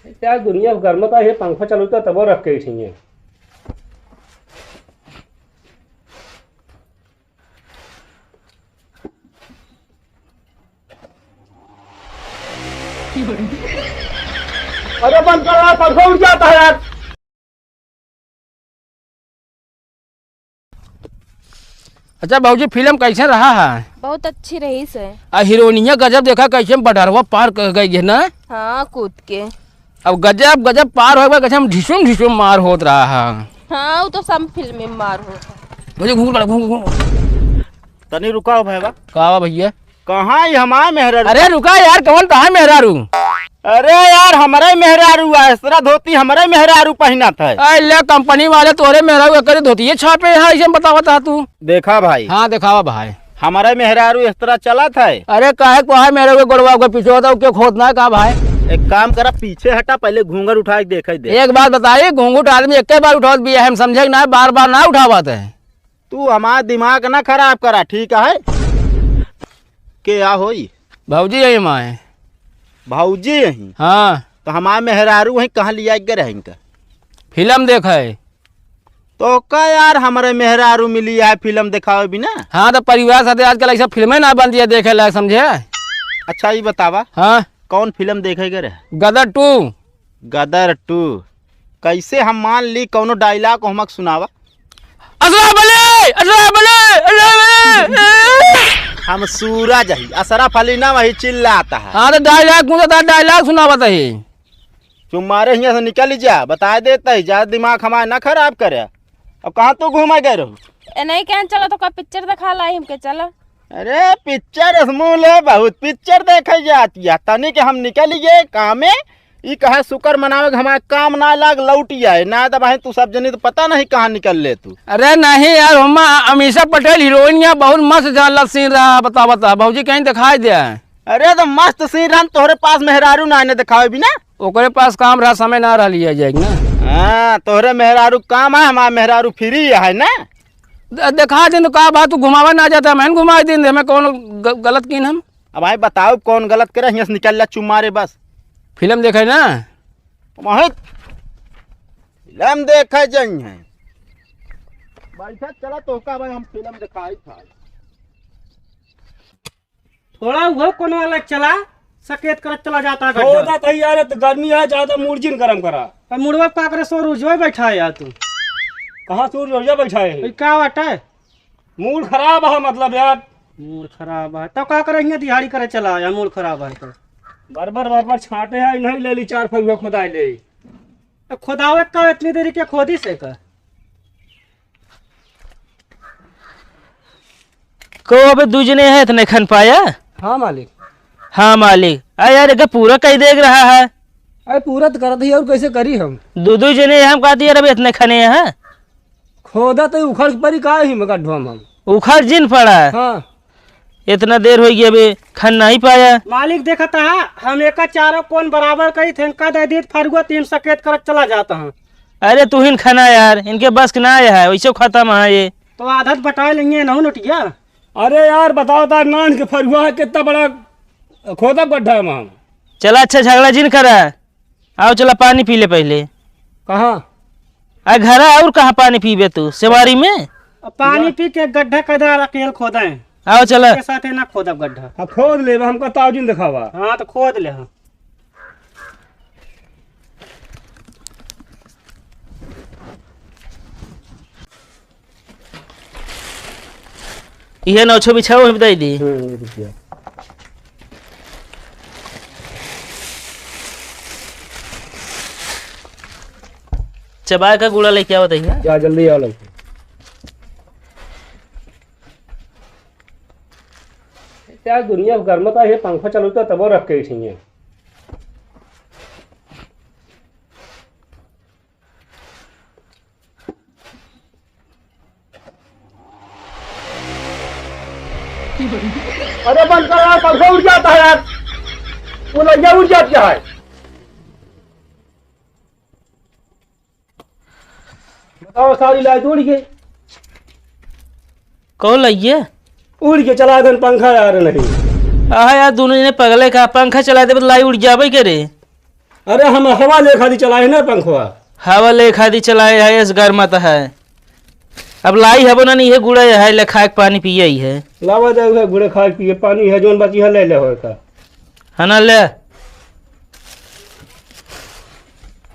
त्या दुनिया गर्मता हे पंखा चालवता तब रख के ठिए अरे बंद कर रहा पंखा उड़ जाता है यार। अच्छा भाजी फिल्म कैसे रहा है? बहुत अच्छी रही से। हीरोइनिया गजब देखा कैसे बडरवा पार कर गई है ना। हाँ कूद के। अब गजब गजब पार हो गया कैसे हम ढिसुम ढिसुम मार होत रहा है। हाँ वो तो सब फिल्म में मार हो। मुझे घूम तनी रुका हो भैया। कहा भैया कहाँ ये हमारा मेहरारू? अरे रुका यार कौन कहा मेहरारू? अरे यार हमारे मेहरारू है, इस तरह धोती हमारे मेहरारू पहना था। अरे कंपनी वाले तोरे मेहरारू करे धोती ये छापे है ऐसे बता बता तू। देखा भाई? हाँ दिखावा भाई। हमारे मेहरारू इस तरह चला था। अरे काहे को है मेरे गोड़वा के पीछे होता क्यों खोदना है कहा भाई? एक काम करा पीछे हटा पहले घूंगर उठा के देखा दे। एक बात बताइए घूंघट आदमी एक बार उठा भी है हम समझे ना बार बार ना उठावाते है। तू हमारा दिमाग ना खराब करा ठीक है? क्या होई भाजी यही माए भाऊजी यही? हाँ तो हमारा मेहरारू वही कहाँ लिया गए रहेंगे? फिल्म देखा है तो का यार हमारे मेहरारू मिली है फिल्म दिखावे बिना? हाँ तो परिवार साथ आजकल ऐसा फिल्में ना बनती है देखे लायक समझे। अच्छा ये बतावा हाँ कौन फिल्म देखे गए रहे? गदर 2। गदर 2 कैसे हम मान ली कौनो डायलॉग हमक सुनावा। असला बले असला बले असला बले। हम सूरज ही असरफ अली ना वही चिल्लाता है। हाँ तो डायलॉग सुना बताइए। तुम्हारे यहाँ से निकल जा बता देता है ज्यादा दिमाग हमारा ना खराब करे। अब कहाँ तो घूमा गए रहो? नहीं क्या चलो तो का पिक्चर दिखा लाई हमके चलो। अरे पिक्चर मूल बहुत पिक्चर देखे जाती है तनी के हम निकल गए काम ये कहे शुक्र मनावे हमारे काम ना लाग लौट आए ना तो भाई तू सब जनी तो पता नहीं कहाँ निकल ले तू। अरे नहीं यार हम अमीषा पटेल हीरोइन यहाँ बहुत मस्त जानल सीन रहा बता बता भाजी कहीं दिखाई दे। अरे तो मस्त सीन रहा तोहरे पास मेहरारू ना आने दिखावे भी ना। ओकरे पास काम रहा समय ना रहा लिया जाएगी ना। हाँ तोहरे मेहरारू काम है हमारा मेहरारू फ्री है ना। दिखा दिन तो कहा बात तू घुमावा ना जाता मैं घुमा दिन हमें कौन गलत की हम। अब भाई बताओ कौन गलत करे यहाँ से निकल जा चुमारे बस। फिल्म देखे ना फिल्म देखे जाई है बैठा चला तो का भाई हम फिल्म दिखाई था। थोड़ा हुआ कौन वाला चला सकेत कर चला जाता है होता तैयार है तो गर्मी है ज्यादा मुर्जिन गरम करा। मुड़वा का करे सो रुझवा बैठा है यार तू कहाँ सूर्य रोजा बैठा है? क्या बात है? मूड खराब है मतलब यार। मूड खराब है तो क्या करे दिहाड़ी करे चला या मूड खराब है तो बार छाटे है नहीं ले ली 4 फगुआ खुदाई ले। खुदावे का इतनी देरी के खोदी से का को अबे दूजने है इतने खन पाया? हाँ मालिक। हाँ मालिक अरे यार एक पूरा कई देख रहा है। अरे पूरा तो कर दी और कैसे करी हम दो जने हम कहा दिया अभी इतने खने हैं खोदा तो उखड़ परी का ही मगर ढोम हम उखड़ जिन पड़ा है। हाँ इतना देर हो गई अभी खन नहीं पाया। मालिक देखा था हम एक चारों कौन बराबर कही थे इनका दे दी फरुआ 3 सकेत कर चला जाता हूँ। अरे तू हिन खाना यार इनके बस के ना आया है वैसे खत्म है ये तो आदत बटा लेंगे ना नोटिया। अरे यार बताओ तार नान के फरुआ है कितना बड़ा खोदा गड्ढा है वहाँ। चला अच्छा झगड़ा जिन करा आओ चला पानी पी ले पहले। कहाँ? आ घर और कहाँ पानी पीबे तू सेवारी में? पानी पी के गड्ढा कदर अकेले खोदा है आओ चला के साथ है ना खोदा गड्ढा। हाँ खोद ले हमको ताउजिन दिखावा। हाँ तो खोद ले। हाँ ये नौछो बिछाओ बताई दी। चबाए का गुड़ा लेके आओ बताइए। क्या जल्दी आओ लगता क्या दुनिया गर्मता है पंखा चलता तब रख के ठिए अरे बंद कर रहा पंखा उड़ जाता है यार। वो लैया उड़ जाता है। बताओ सारी लाइट उड़ गई। कौन लइए उड़ के चला गन पंखा यार नहीं। आहा यार दोनों जने पगले का पंखा चला दे लाई उड़ जाबे के रे। अरे हम हवा ले खाली चलाए ना पंखवा। हवा ले खादी चलाए है इस गर्मत है। अब लाई है बना नहीं है गुड़े है ले खाए के पानी पिए ही है। लावा जाए गुड़े खा पिए पानी है जोन बची है ले ले हो का है ना ले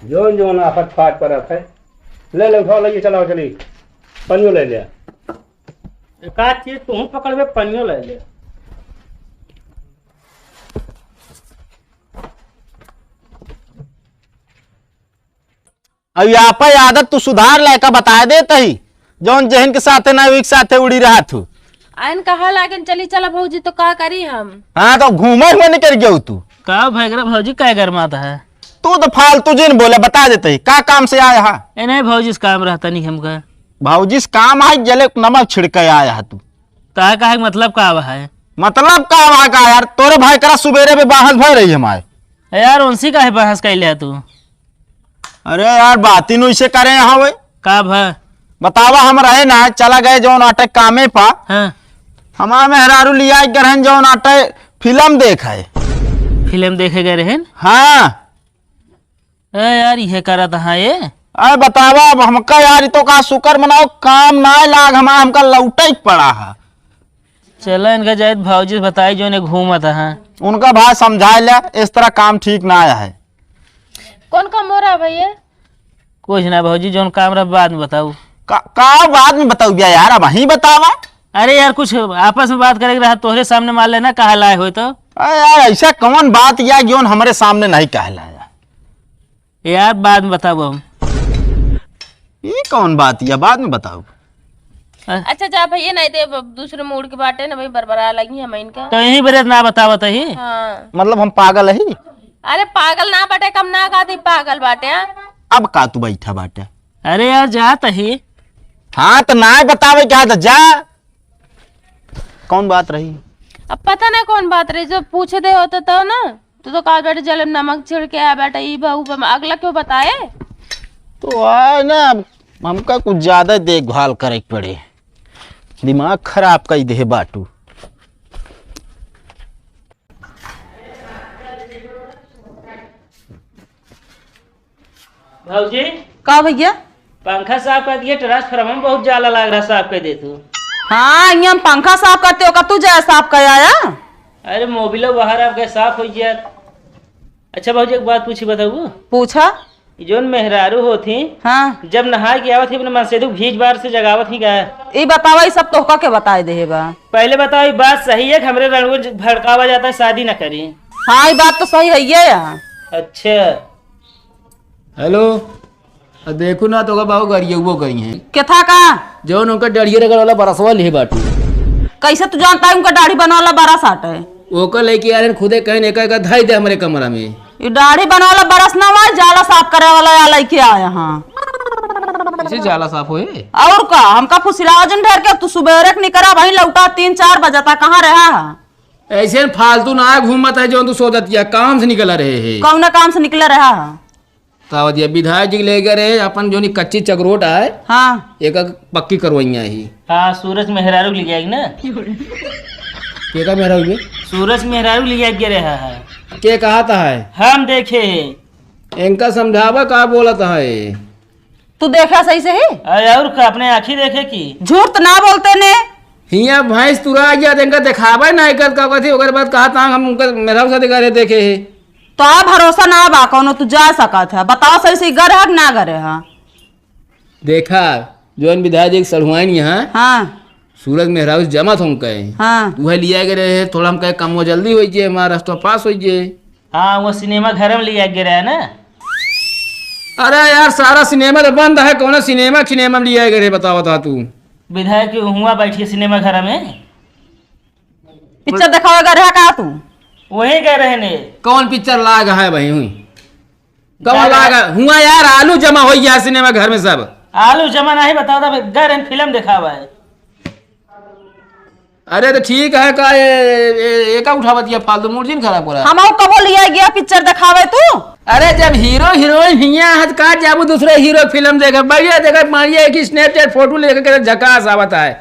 जोन जोन आफत फाट पर है ले ले उठा ले चलाओ चली पनियो ले ले एक आध चीज तुम पकड़बे पनियो ले ले। अब यहाँ पर आदत तू सुधार लायका बता देता ही जौन जहन के साथे ना एक साथे उड़ी रहा तू। आयन कहा लागन चली चला भौजी तो का करी हम। हाँ तो घूमे हुए निकल गया तू। का भैगरा भौजी काय गरमाता है। तू तो फालतू जिन बोले बता देते ही का काम से आया हा। ए नहीं भौजी से काम रहता नहीं हमका। भाऊजी से काम है जले नमक छिड़के आया है तू। ता का मतलब का है मतलब का वहाँ का यार तोरे भाई करा सुबेरे में बाहर भर रही हमारे। यार उनसी का है बहस कर लिया तू। अरे यार बात ही इसे करे यहाँ वे का भा बतावा हम रहे ना चला गए जो नाटक कामे पा। हाँ हमारा मेहरारू लिया ग्रहण जो नाटक फिल्म देखा है। फिल्म देखे गए रहे। हाँ यार ये करा था ये। अरे बतावा अब हमका यार तो का शुक्र मनाओ काम ना लाग हमारा हमका लौटा ही पड़ा है। चलो इनका जायद भाजी बताई जो ने घूमा था। हाँ उनका भाई समझा लिया इस तरह काम ठीक ना आया है। कौन काम हो रहा भैया। कुछ ना भाजी जो काम रहा बाद में बताऊ। का बाद में बताऊ गया यार अब वहीं बतावा। अरे यार कुछ आपस में बात करेगा रहा तोहरे सामने मान लेना कहा लाए हो तो। अरे यार ऐसा कौन बात या जो हमारे सामने नहीं कहलाया यार बाद में बताओ हम। ये कौन बात या बाद में बताओ। अच्छा जा भैया नहीं तो दूसरे मूड के बाटे ना भाई बरबरा लगी हम इनका। तो यही बरे ना बताओ ही। हाँ मतलब हम पागल है। अरे पागल ना बाटे कम ना खाती पागल बाटे। अब का तू बैठा बाटे। अरे यार जाता ही। हाँ तो ना बतावे क्या था जा कौन बात रही। अब पता नहीं कौन बात रही जो पूछे दे होता तो ना तो काल बेटे जल नमक छिड़ के आया बेटा ये बहू अगला क्यों बताए। तो आए ना हमका कुछ ज्यादा देखभाल करे पड़े दिमाग खराब कर दे बाटू। भाजी का भैया। पंखा साफ कर दिया ट्रांसफार्मर में बहुत जाला लग रहा साफ कर दे तू। हाँ यहाँ हम पंखा साफ करते हो का तू जाए साफ कर आया। अरे मोबिलो बाहर आपके साफ हो गया। अच्छा भाजी एक बात पूछी बताऊ। पूछा। जोन मेहरारू होती हाँ जब नहा के आवत थी अपने मनसेदू भीज बार से जगावत ही गया। ये बतावा ये सब तोहका के बताए दे बा। पहले बताओ ये बात सही है कि हमरे रणगो भड़कावा जाता है शादी न करी। हाँ ये बात तो सही है ये यहाँ। अच्छा हेलो देखो ना तो बाबू गरियो गई हैं केथा का जो उनका डरिए रगड़ वाला बरसवा ले बाटू। कैसे तू जानता है उनका दाढ़ी बनवाला बड़ा साट है। ओकर लेके आ रहे खुदे कहीं एक धाई दे हमारे कमरा में। ये दाढ़ी बनवाला बरस ना हुआ जाला साफ करे वाला या लेके आया। हाँ ऐसे जाला साफ होए। और का हमका फुसिलावा जन ढेर के तू सुबह निकरा भाई लौटा 3-4 बजता कहाँ रहा। ऐसे फालतू ना घूमत है जो तू सोचतिया काम से निकल रहे है। कौन काम से निकले रहा। तावत ये विधायक जी ले गए अपन जो कच्ची चगरोट है हाँ एक पक्की करवाइया ही। हाँ सूरज मेहरारू ले जाएगी ना। के मेहरा हुए सूरज मेहरारू ले जाएगी रहा है। के कहा था है हम देखे इनका समझावा का बोला था है। तू देखा सही से ही। अरे और का अपने आँखी देखे की झूठ तो ना बोलते ने। हिया भैंस तुरा गया इनका दिखावा नहीं कर का थी ओकर बाद कहा था हम उनका मेहरा साथ करे देखे है। तो आ भरोसा ना बा कौनो तू जा सका था बताओ सही से गर है कि ना गर है। देखा जो विधायक जी सड़ुआइन यहाँ हाँ सूरज मेहराज जमा थे कहे हाँ वह लिया गए रहे थोड़ा हम कहे कम वो जल्दी हो जाए हमारा रास्ता पास हो जाए। हाँ वो सिनेमा घर में ले जाके रहा है ना। अरे यार सारा सिनेमा तो बंद है कौन सिनेमा में लिया गए बताओ था तू। विधायक हुआ बैठी सिनेमा घर में पिक्चर दिखावेगा रहा का तू। वही कह रहे ने कौन पिक्चर लागा है भाई हुई कौन लागा हुआ यार आलू जमा हो गया सिनेमा घर में सब। आलू जमा नहीं बताओ था घर फिल्म देखा हुआ है। अरे तो ठीक है का एक उठावा दिया फालतू मूर्जिन खराब हो रहा है। हम कबो लिया गया पिक्चर दिखावे तू। अरे जब हीरो हीरोइन हिया हद का जाबू दूसरे हीरो फिल्म देखा बढ़िया देखा मारिया एक स्नैपचैट फोटो लेकर के झकास आवता है।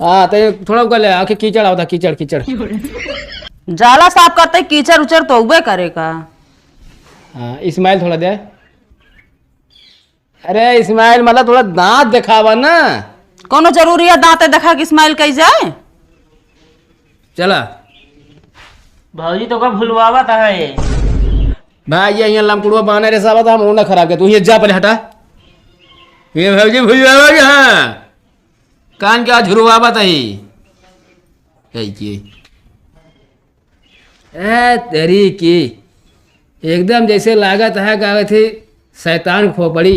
हाँ तो थोड़ा कल आके कीचड़ आवता कीचड़ कीचड़ जाला साफ करते कीचड़ उचड़ तो उबे करेगा। हाँ इस्माइल थोड़ा दे। अरे इस्माइल मतलब थोड़ा दांत दिखावा ना। कोनो जरूरी है दांते देखा कि इस्माइल कही जाए? चला भाजी तो का भूलवावा था है। भाई ये यहाँ लमकुड़वा बहाना रे साहब हम ना खराब के तू ये जा पहले हटा। ये भाजी भूलवावा यहाँ कान क्या झुरवावा था ही तेरी की एकदम जैसे लागत है कहा थी शैतान खोपड़ी।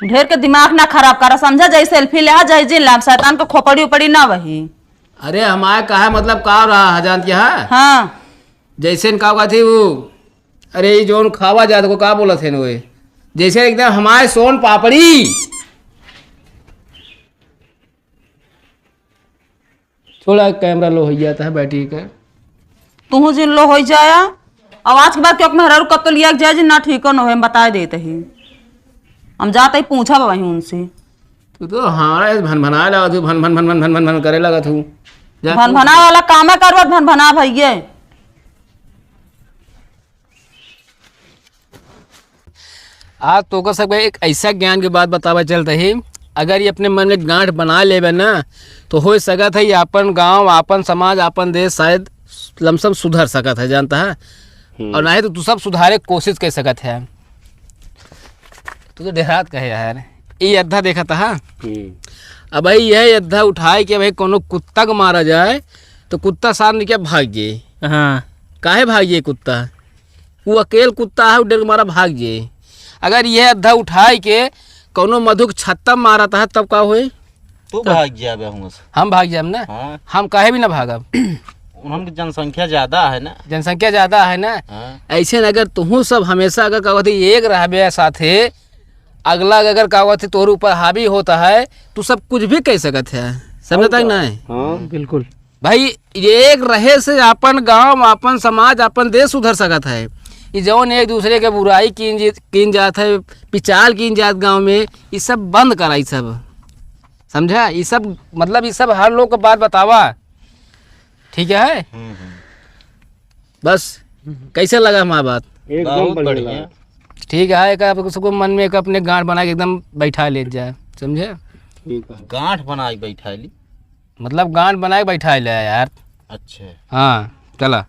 ढेर के दिमाग ना खराब करा, समझा? जैसे सेल्फी ले जय जी लाभ शैतान को खोपड़ी उपड़ी ना वही। अरे हमारे कहा मतलब का रहा हजान क्या है? हाँ जैसे न का थी वो, अरे ये जोन खावा जात को का बोला थे वे, जैसे एकदम हमारे सोन पापड़ी। थोड़ा कैमरा लो हो जाता है बैठी का। तू जिन लो हो जाया आवाज के बाद क्यों मेहरा कब तो लिया जाए ना ठीक न हो बता देते ही हम जाते ही पूछा वही उनसे। तू तो हमारा भन भना लगा तू भन भन भन भन भन भन भन करे लगा तू। भन भना वाला काम है करवत भन भना भैया। आज तो को सब एक ऐसा ज्ञान की बात बतावा चलता है, अगर ये अपने मन में गांठ बना लेबे ना तो हो सकत है ये अपन गांव अपन समाज अपन देश शायद लमसम सुधर सकत है, जानता है? और नहीं तो तू सब सुधारे कोशिश कर सकत है। तू तो देहात कहे यार ये अद्धा देखा था। अब भाई यह अद्धा उठाए कि भाई कोनो कुत्ता को मारा जाए तो कुत्ता सामने क्या भाग जाए। हाँ काहे भाग जाए कुत्ता? वो अकेल कुत्ता है डर मारा भाग जाए। अगर यह अद्धा उठाए के कोनो मधुक छत्ता मारा था तब का हुए? तू भाग जाबे हूँ हम भाग जाए ना। हाँ। हम काहे भी ना भागब। उनकी जनसंख्या ज्यादा है ना। जनसंख्या ज्यादा है ना। हाँ। ऐसे न अगर तुहू सब हमेशा अगर कहते एक रहबे साथे, अगला अगर कहते तोहर ऊपर हावी होता है तो सब कुछ भी कह सकत है, समझता है ना? हाँ बिल्कुल भाई ये एक रहे से अपन गांव अपन समाज अपन देश सुधर सकत है। ये जौन एक दूसरे के बुराई कीन जात है, पिचाल कीन जात गांव में, ये सब बंद करा। ये सब समझा? ये सब मतलब ये सब हर लोग को बात बतावा, ठीक है? बस कैसे लगा हमारा बात? एकदम बढ़िया। ठीक है, एक आप सबको मन में एक अपने गांठ बना के एकदम बैठा ले जाए, समझे? ठीक है। गांठ बना बैठा ली मतलब गांठ बना के बैठा ले यार। अच्छा हाँ चला।